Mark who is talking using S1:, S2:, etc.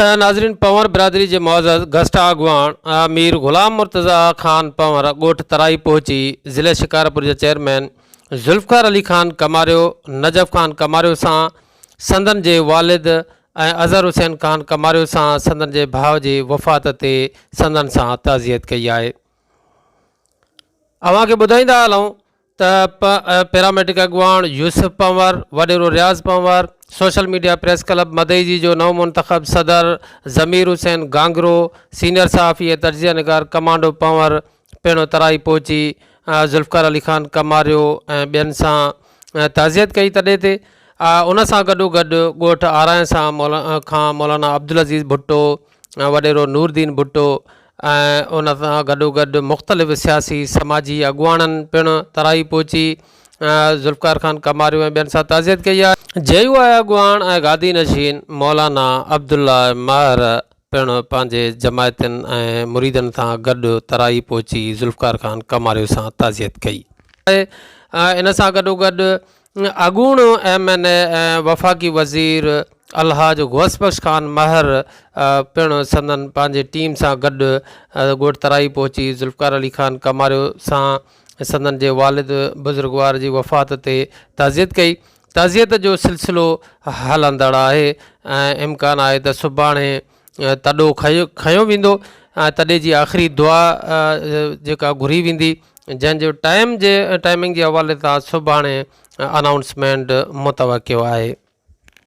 S1: नाज़रीन, पंवर बिरादरी के मुअज़्ज़ज़ गस्टा अगवान मीर ग़ुलाम मुर्तज़ा ख़ान पंवर ॻोठ तराई पहुची ज़िले शिकारपुर के चेयरमैन ज़ुल्फ़िकार अली ख़ान कमारियो नजफ़ ख़ान कमारियो सां संदन के वालिद अज़हर हुसैन ख़ान कमारियो सां संदन के भाउ की वफ़ात ते संदन सां ताज़ियत कई है। अवां खे ॿुधाईंदा हलूं त पैरामेडिक अगवान यूसुफ पंवर, वडेरो Riaz Panwar, social media press club Madai जी जो नव मुंतखब सदर ज़मीर हुसैन गांगरो, सीनियर सहाफ़ी तर्जिया निगार कमांडो पंवर पिणु तराई पहुची ज़ुल्फ़िकार अली ख़ान कमारियो ऐं ॿियनि सां ताज़ियत कई। तॾहिं ते उन सां गॾोगॾु ॻोठ आराए सां मौलाना अब्दुल अज़ीज़ भुट्टो, वडेरो नूरदीन भुट्टो ऐं उन सां गॾोगॾु मुख़्तलिफ़ सियासी समाजी अॻुवाणनि पिणु तराई पहुची ज़ुल्फ़िकार ख़ान कमारियो ऐं ॿियनि सां ताज़ियत कई आहे। जेयू अॻुवाण ऐं गादी नशीन मौलाना अब्दुल्ला महर पिणु पंहिंजे जमायतनि ऐं मुरीदनि सां गॾु तराई पहुची ज़ुल्फ़िकार ख़ान कमारियो सां ताज़ियत कई। इन सां गॾोगॾु अॻूण MNA ऐं वफ़ाक़ी वज़ीर अलहाज गौसबख्श ख़ान महर पिणु संदन पंहिंजे टीम सां गॾु ॻोठ तराई पहुची ज़ुल्फ़िकार अली ख़ान कमारियो सां संदन के वालिद बुज़ुर्गवार की वफ़ात ते ताज़ियत कई। ताज़ियत जो सिलसिलो हलंदड़ है। इम्कान है त सुभाणे तॾो खयो वेंदो, तॾे जी आख़िरी दुआ जेका घुरी वेंदी, जंहिंजो टाइमिंग के हवाले सां सुभाणे अनाउंसमेंट मुतवक़्क़ो है।